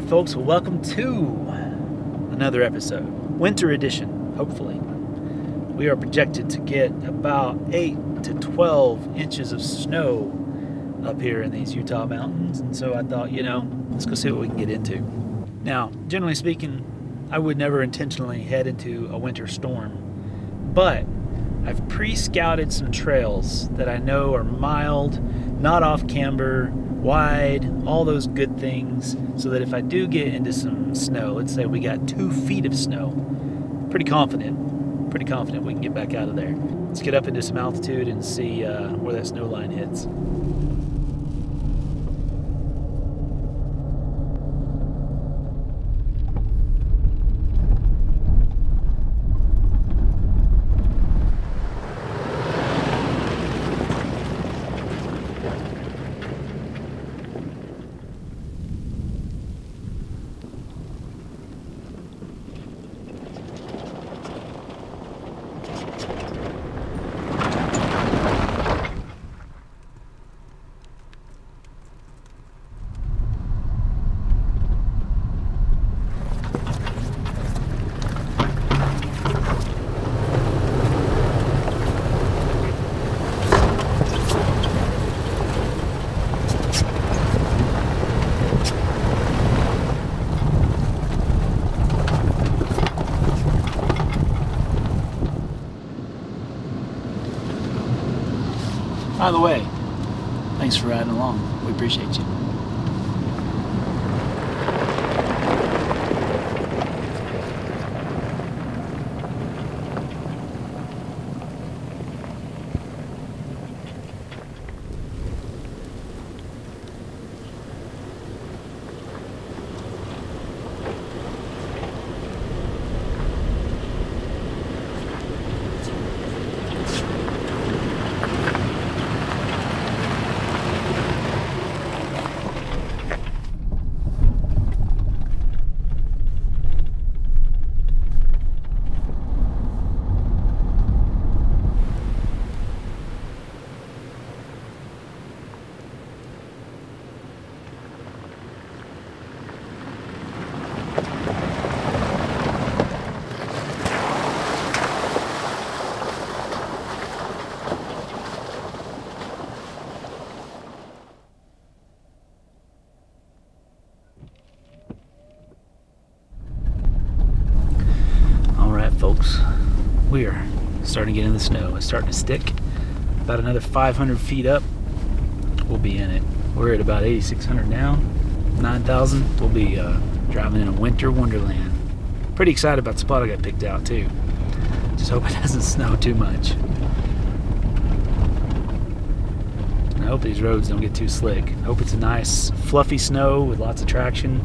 folks, welcome to another episode, winter edition, hopefully. We are projected to get about 8 to 12 inches of snow up here in these Utah mountains, and so I thought, let's go see what we can get into. Now, generally speaking, I would never intentionally head into a winter storm, but I've pre-scouted some trails that I know are mild, not off camber, wide, all those good things, so that if I do get into some snow, let's say we got 2 feet of snow, pretty confident we can get back out of there. Let's get up into some altitude and see where that snow line hits. By the way, thanks for riding along. We appreciate you. Folks, we are starting to get in the snow. It's starting to stick. About another 500 feet up, we'll be in it. We're at about 8,600 now, 9,000. We'll be driving in a winter wonderland. Pretty excited about the spot I got picked out too. Just hope it doesn't snow too much. And I hope these roads don't get too slick. I hope it's a nice fluffy snow with lots of traction.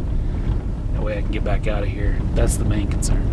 That way I can get back out of here. That's the main concern.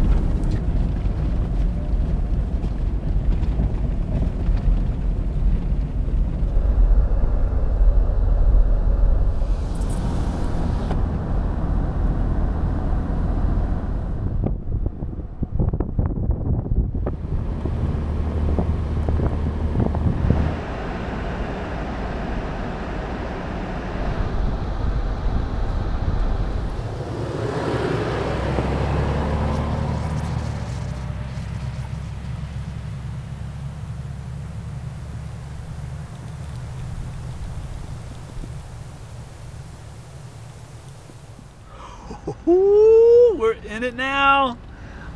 Ooh, we're in it now.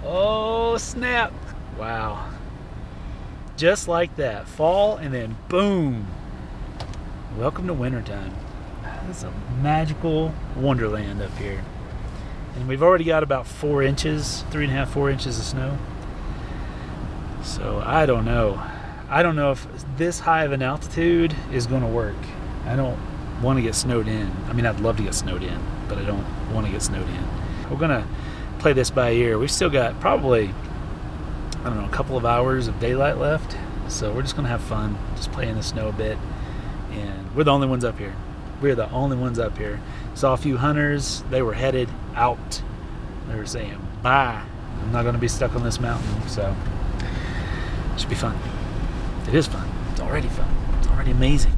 Oh snap. Wow. Just like that. Fall and then boom. Welcome to wintertime. It's a magical wonderland up here. And we've already got about 4 inches, 3.5, 4 inches of snow. So I don't know. I don't know if this high of an altitude is going to work. I don't want to get snowed in. I mean, I'd love to get snowed in, but I don't want to get snowed in. We're gonna play this by ear. We've still got probably, I don't know, a couple of hours of daylight left, so we're just gonna have fun, just play in the snow a bit. And we're the only ones up here. We're the only ones up here. Saw a few hunters. They were headed out. They were saying bye. I'm not gonna be stuck on this mountain, so it should be fun. It is fun. It's already fun. It's already amazing.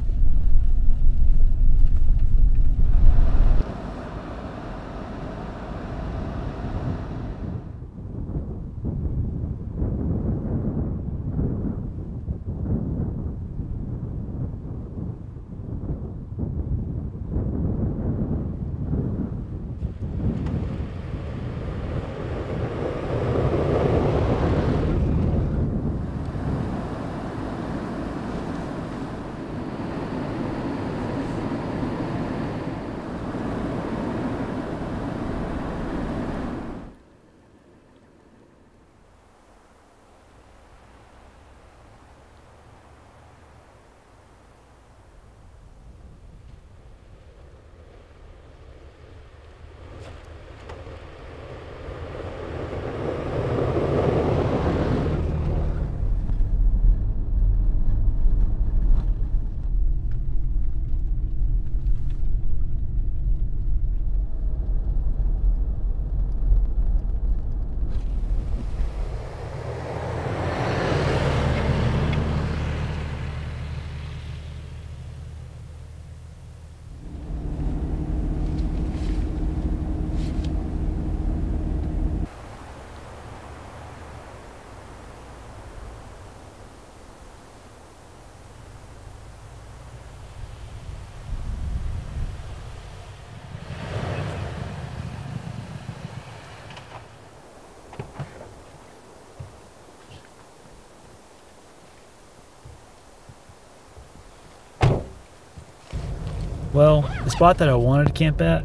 Well, the spot that I wanted to camp at,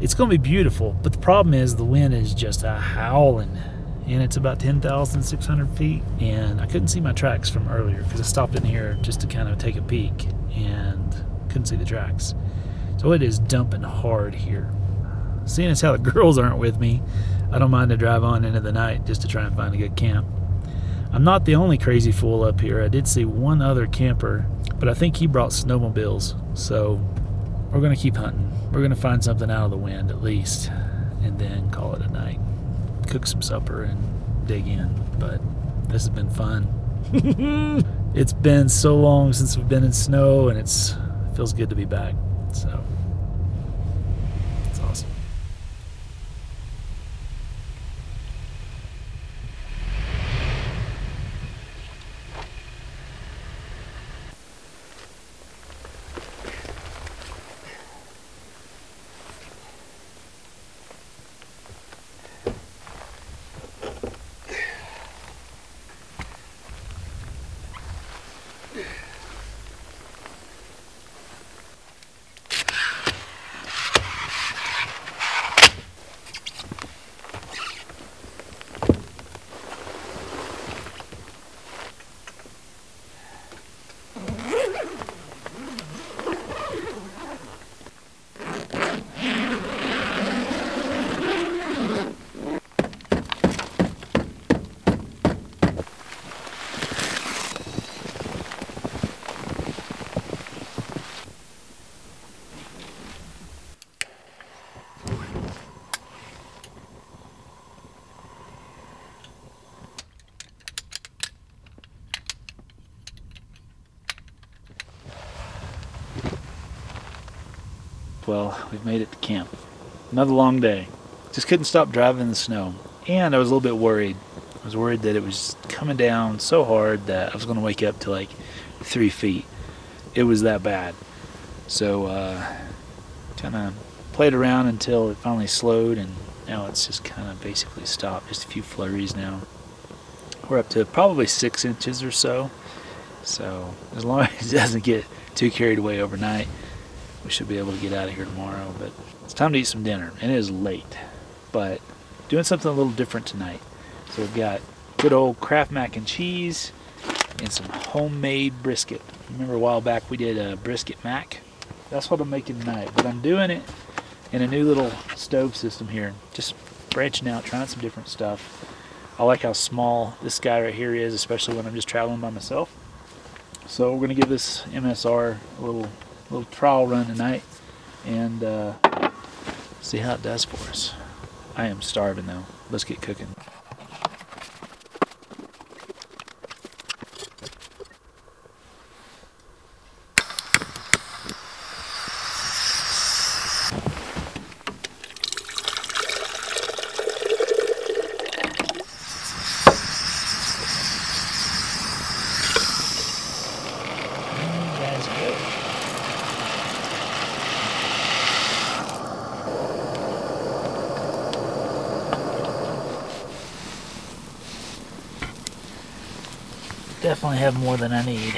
it's going to be beautiful, but the problem is the wind is just howling, and it's about 10,600 feet, and I couldn't see my tracks from earlier because I stopped in here just to kind of take a peek and couldn't see the tracks. So it is dumping hard here. Seeing as how the girls aren't with me, I don't mind to drive on into the night just to try and find a good camp. I'm not the only crazy fool up here. I did see one other camper, but I think he brought snowmobiles, so we're going to keep hunting. We're going to find something out of the wind at least, and then call it a night. Cook some supper and dig in, but this has been fun. It's been so long since we've been in snow, and it feels good to be back, so it's awesome. Well, we've made it to camp. Another long day. Just couldn't stop driving in the snow. And I was a little bit worried. I was worried that it was coming down so hard that I was going to wake up to like 3 feet. It was that bad. So, kind of played around until it finally slowed, and now it's just kind of basically stopped. Just a few flurries now. We're up to probably 6 inches or so. So, as long as it doesn't get too carried away overnight, we should be able to get out of here tomorrow. But it's time to eat some dinner, and it is late, but doing something a little different tonight. So we've got good old Kraft mac and cheese and some homemade brisket. Remember a while back we did a brisket mac? That's what I'm making tonight, but I'm doing it in a new little stove system here, just branching out, trying some different stuff. I like how small this guy right here is, especially when I'm just traveling by myself. So we're gonna give this MSR a little trial run tonight and see how it does for us. I am starving though. Let's get cooking. Definitely have more than I need.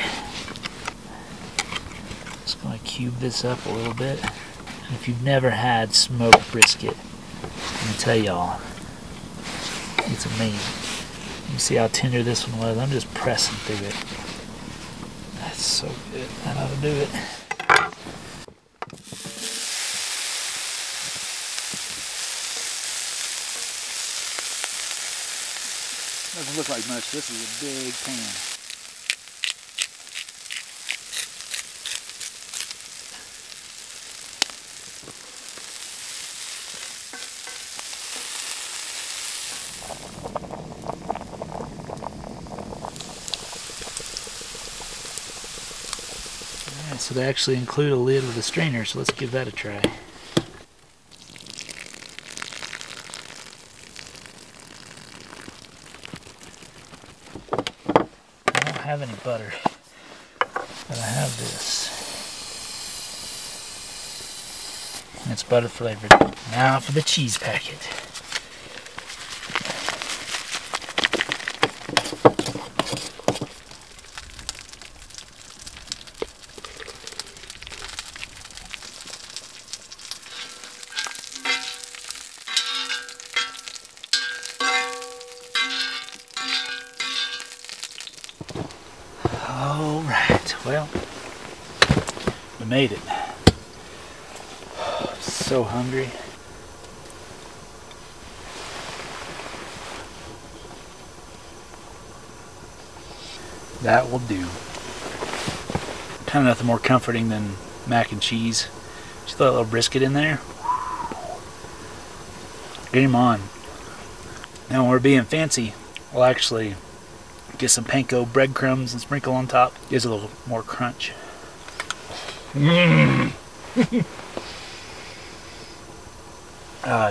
Just going to cube this up a little bit. And if you've never had smoked brisket, let me tell y'all, it's amazing. You see how tender this one was? I'm just pressing through it. That's so good. That ought to do it. Doesn't look like much. This is a big pan. Alright, so they actually include a lid with a strainer, so let's give that a try. I don't have any butter, but I have this. And it's butter flavored. Now for the cheese packet. Well, we made it. I'm so hungry. That will do. Kind of nothing more comforting than mac and cheese. Just throw a little brisket in there. Get him on. Now when we're being fancy, we'll actually get some panko breadcrumbs and sprinkle on top. Gives a little more crunch. And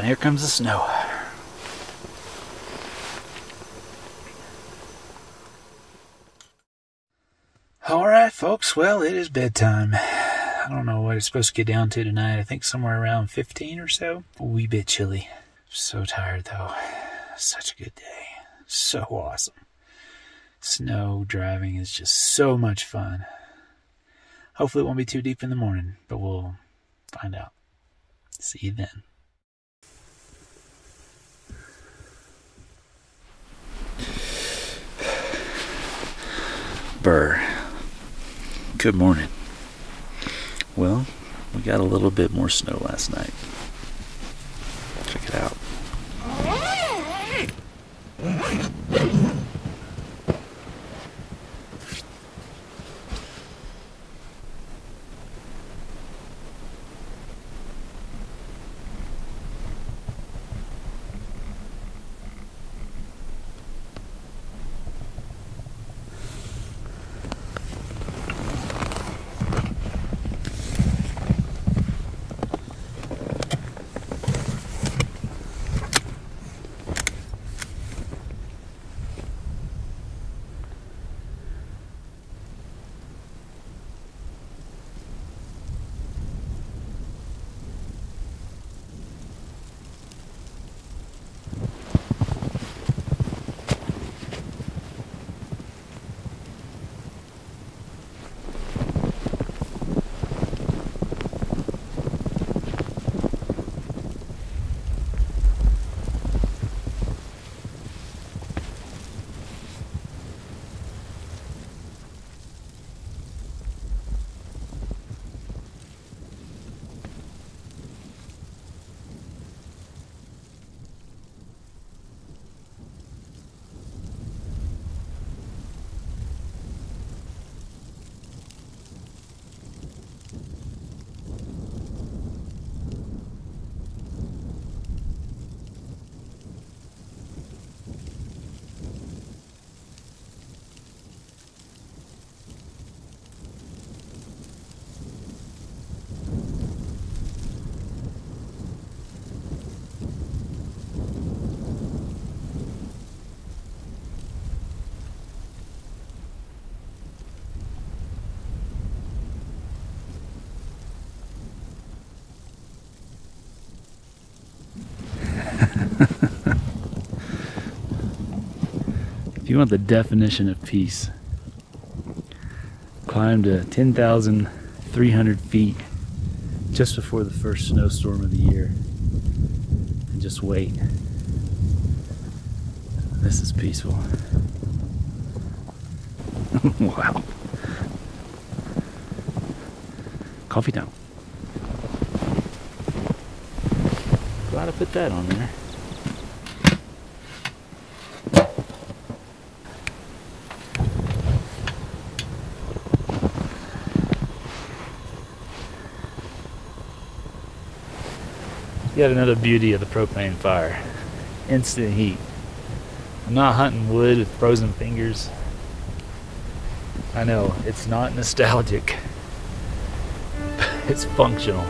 here comes the snow. Alright folks, well it is bedtime. I don't know what it's supposed to get down to tonight. I think somewhere around 15 or so. A wee bit chilly. So tired though. Such a good day. So awesome. Snow driving is just so much fun. Hopefully it won't be too deep in the morning, but we'll find out. See you then. Brr. Good morning. Well, we got a little bit more snow last night. Check it out. If you want the definition of peace, climb to 10,300 feet just before the first snowstorm of the year and just wait. This is peaceful. Wow. Coffee time. Glad I put that on there. Yet another beauty of the propane fire. Instant heat. I'm not hunting wood with frozen fingers. I know, it's not nostalgic, but it's functional.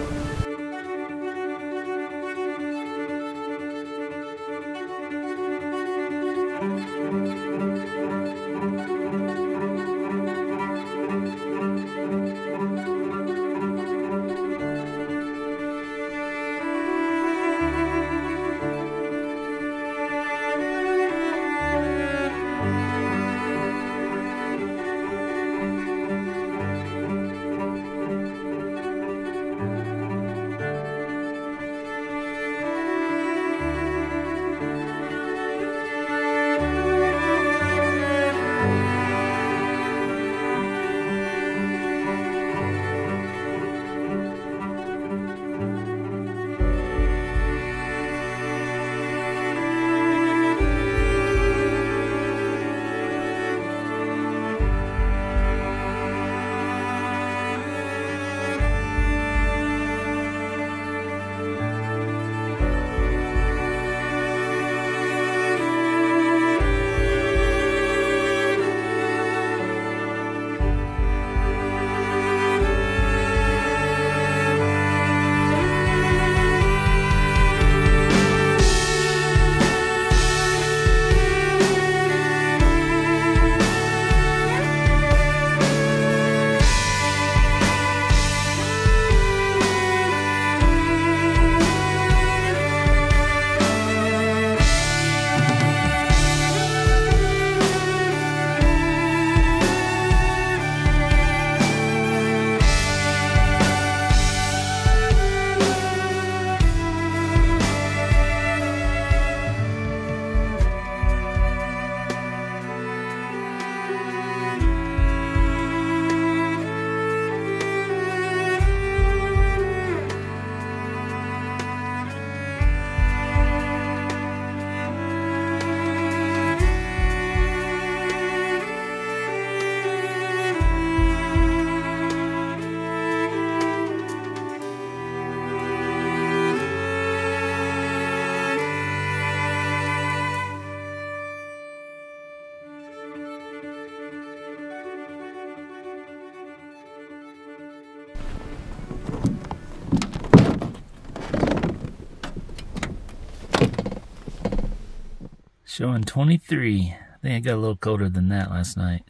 Showing 23. I think it got a little colder than that last night.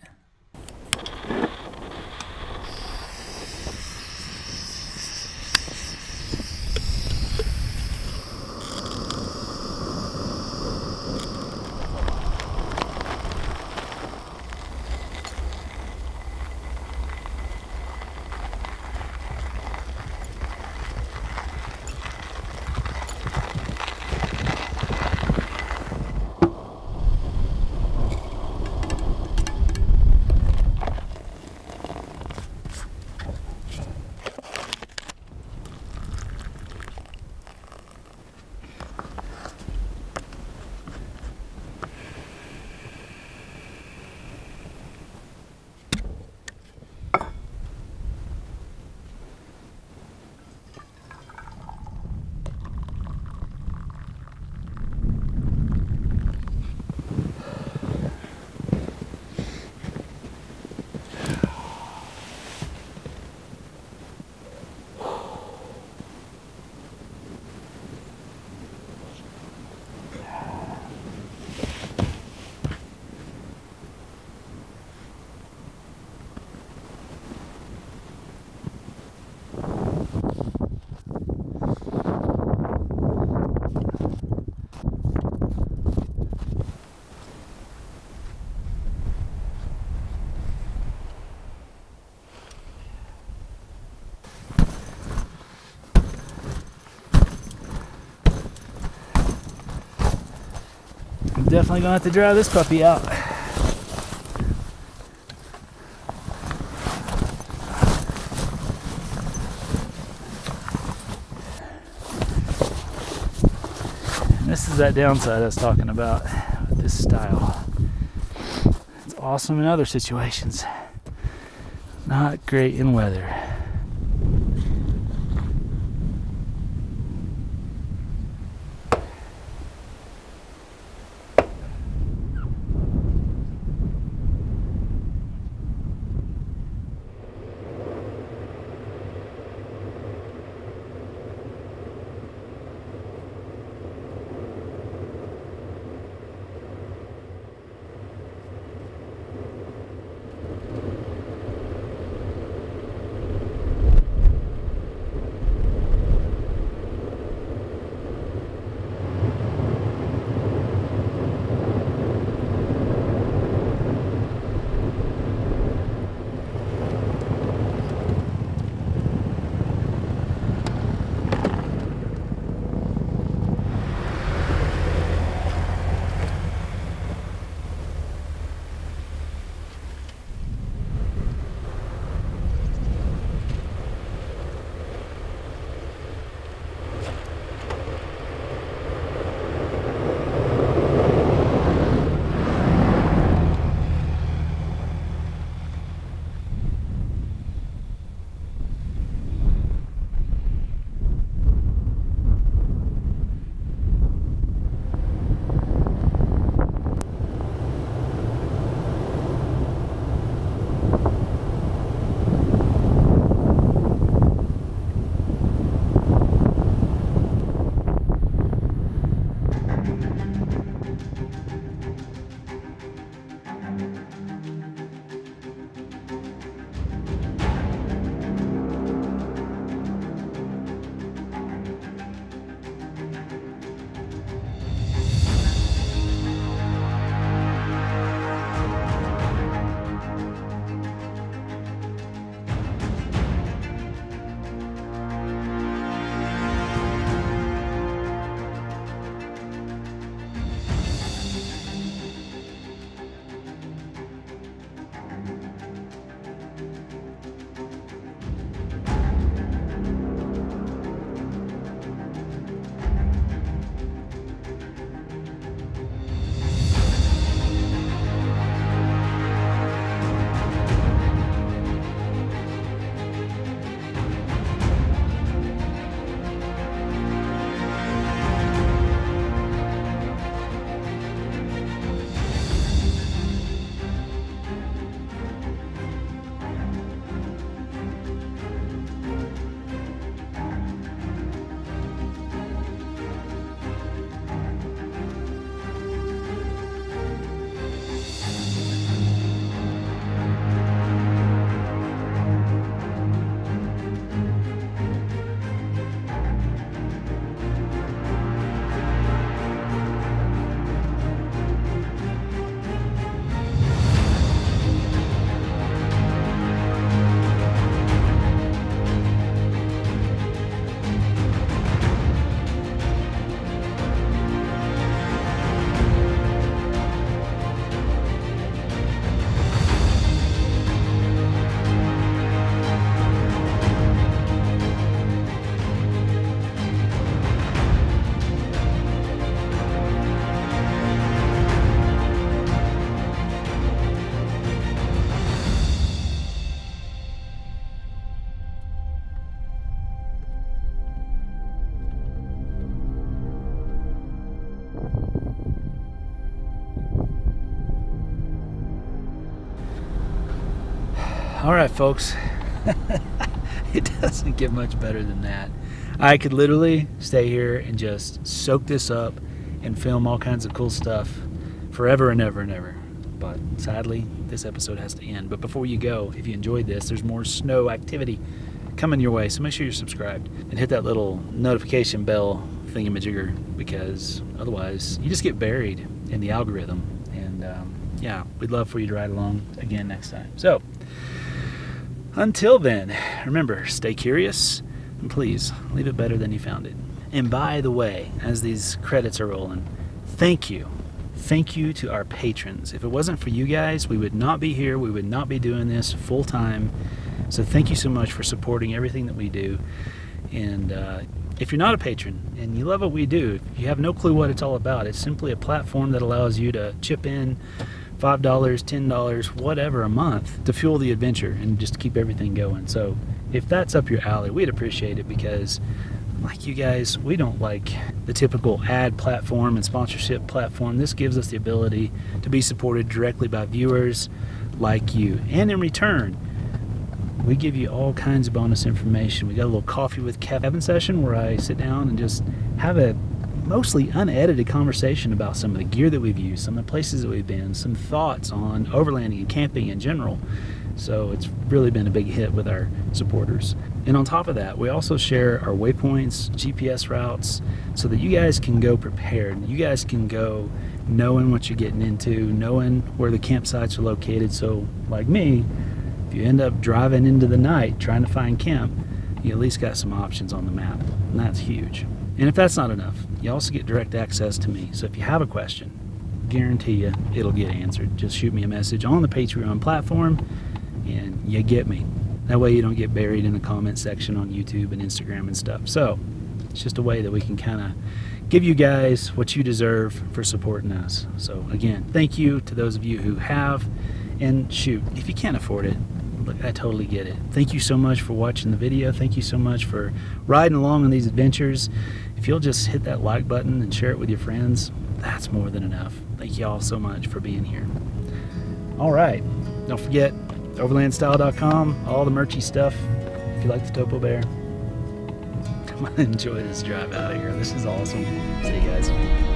I'm definitely gonna have to dry this puppy out. And this is that downside I was talking about with this style. It's awesome in other situations, not great in weather. All right, folks. It doesn't get much better than that. I could literally stay here and just soak this up and film all kinds of cool stuff forever and ever and ever. But sadly, this episode has to end. But before you go, if you enjoyed this, there's more snow activity coming your way. So make sure you're subscribed and hit that little notification bell thingamajigger, because otherwise you just get buried in the algorithm. And yeah, we'd love for you to ride along again next time. So until then, remember, stay curious, and please leave it better than you found it. And by the way, as these credits are rolling, thank you. Thank you to our patrons. If it wasn't for you guys, we would not be here. We would not be doing this full time. So thank you so much for supporting everything that we do. And if you're not a patron and you love what we do, you have no clue what it's all about. It's simply a platform that allows you to chip in $5, $10, whatever a month to fuel the adventure and just keep everything going. So if that's up your alley, we'd appreciate it, because like you guys, we don't like the typical ad platform and sponsorship platform. This gives us the ability to be supported directly by viewers like you. And in return, we give you all kinds of bonus information. We got a little coffee with Kevin session where I sit down and just have a mostly unedited conversation about some of the gear that we've used, some of the places that we've been, some thoughts on overlanding and camping in general. So it's really been a big hit with our supporters. And on top of that, we also share our waypoints, GPS routes, so that you guys can go prepared. You guys can go knowing what you're getting into, knowing where the campsites are located. So like me, if you end up driving into the night trying to find camp, you at least got some options on the map, and that's huge. And if that's not enough, you also get direct access to me. So if you have a question, guarantee you it'll get answered. Just shoot me a message on the Patreon platform and you get me. That way you don't get buried in the comment section on YouTube and Instagram and stuff. So it's just a way that we can kind of give you guys what you deserve for supporting us. So again, thank you to those of you who have. And shoot, if you can't afford it, look, I totally get it. Thank you so much for watching the video. Thank you so much for riding along on these adventures. If you'll just hit that like button and share it with your friends, that's more than enough. Thank you all so much for being here. All right, don't forget overlandstyle.com, all the merchy stuff. If you like the Topo Bear, I'm gonna enjoy this drive out of here. This is awesome. See you guys.